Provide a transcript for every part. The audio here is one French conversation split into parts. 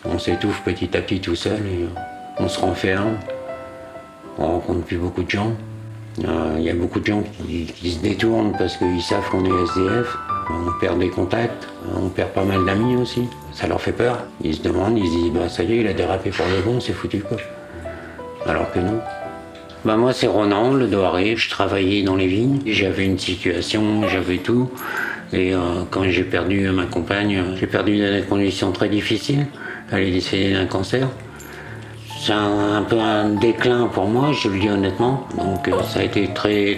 On s'étouffe petit à petit tout seul et on se renferme. On rencontre plus beaucoup de gens. Il y a beaucoup de gens qui se détournent parce qu'ils savent qu'on est SDF. On perd des contacts, on perd pas mal d'amis aussi. Ça leur fait peur. Ils se demandent, ils se disent bah, ça y est, il a dérapé pour le bon, c'est foutu quoi. Alors que non. Bah, moi c'est Ronan, le Doiré. Je travaillais dans les vignes. J'avais une situation, j'avais tout. Et quand j'ai perdu ma compagne, j'ai perdu dans des conditions très difficiles. Elle est décédée d'un cancer. C'est un peu un déclin pour moi, je le dis honnêtement. Donc ça a été très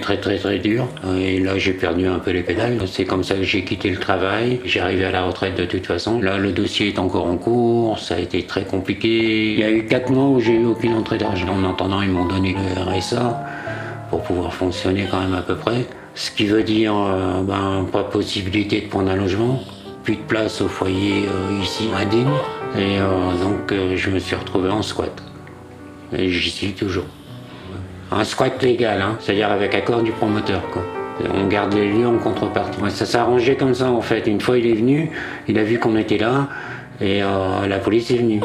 dur. Et là j'ai perdu un peu les pédales. C'est comme ça que j'ai quitté le travail. J'ai arrivé à la retraite de toute façon. Là le dossier est encore en cours, ça a été très compliqué. Il y a eu 4 mois où j'ai eu aucune entrée d'argent. En attendant, ils m'ont donné le RSA pour pouvoir fonctionner quand même à peu près. Ce qui veut dire pas possibilité de prendre un logement, plus de place au foyer ici à Digne. Et donc je me suis retrouvé en squat. Et j'y suis toujours. Un squat légal, hein, c'est-à-dire avec accord du promoteur, quoi. On garde les lieux en contrepartie. Ouais, ça s'est arrangé comme ça en fait. Une fois il est venu, il a vu qu'on était là et la police est venue.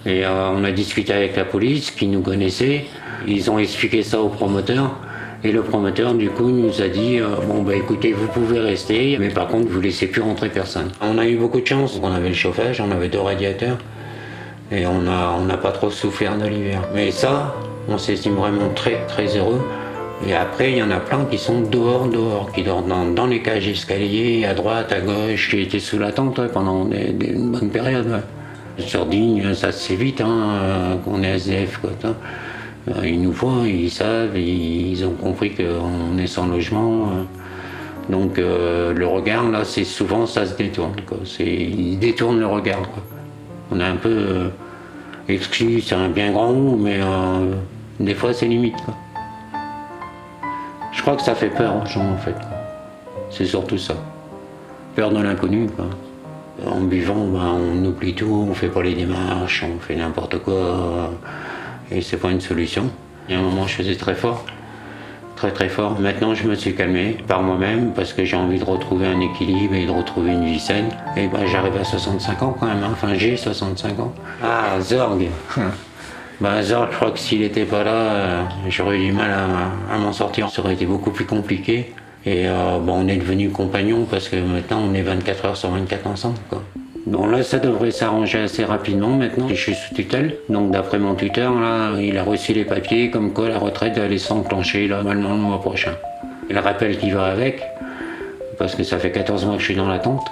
Et on a discuté avec la police qui nous connaissait. Ils ont expliqué ça au promoteur. Et le promoteur, du coup, nous a dit bon, bah écoutez, vous pouvez rester, mais par contre, vous laissez plus rentrer personne. On a eu beaucoup de chance. On avait le chauffage, on avait 2 radiateurs, et on n'a pas trop souffert de l'hiver. Mais ça, on s'estime vraiment très heureux. Et après, il y en a plein qui sont dehors, qui dorment dans les cages d'escalier, à droite, à gauche, qui étaient sous la tente pendant une bonne période. Ouais. Sur Digne, ça se sait vite qu'on est SDF, quoi. Ils nous voient, ils savent, ils ont compris qu'on est sans logement. Donc le regard, là, c'est souvent, ça se détourne, quoi. Ils détournent le regard, quoi. On est un peu exclu, c'est un bien grand mot, mais des fois, c'est limite, quoi. Je crois que ça fait peur aux gens, en fait. C'est surtout ça. Peur de l'inconnu, quoi. En buvant, on oublie tout, on fait pas les démarches, on fait n'importe quoi. Et c'est pas une solution. Il y a un moment, je faisais très fort. Très fort. Maintenant, je me suis calmé par moi-même parce que j'ai envie de retrouver un équilibre et de retrouver une vie saine. Et j'arrive à 65 ans quand même. Hein. Enfin, j'ai 65 ans. Ah, Zorg. Zorg, je crois que s'il n'était pas là, j'aurais eu du mal à m'en sortir. Ça aurait été beaucoup plus compliqué. Et on est devenus compagnons parce que maintenant, on est 24 heures sur 24 ensemble, quoi. Bon, là, ça devrait s'arranger assez rapidement maintenant. Je suis sous tutelle, donc d'après mon tuteur, là, il a reçu les papiers comme quoi la retraite allait s'enclencher là, normalement le mois prochain. Et le rappel qui va avec, parce que ça fait 14 mois que je suis dans l'attente.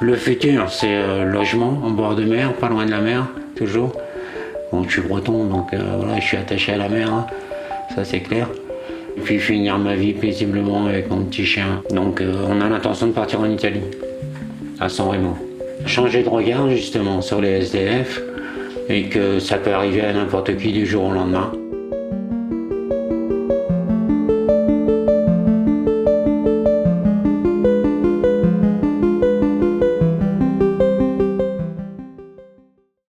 Le futur, c'est logement en bord de mer, pas loin de la mer, toujours. Bon, je suis breton, donc voilà, je suis attaché à la mer, hein. Ça c'est clair. Et puis finir ma vie paisiblement avec mon petit chien. Donc on a l'intention de partir en Italie, à San Remo. Changer de regard justement sur les SDF et que ça peut arriver à n'importe qui du jour au lendemain.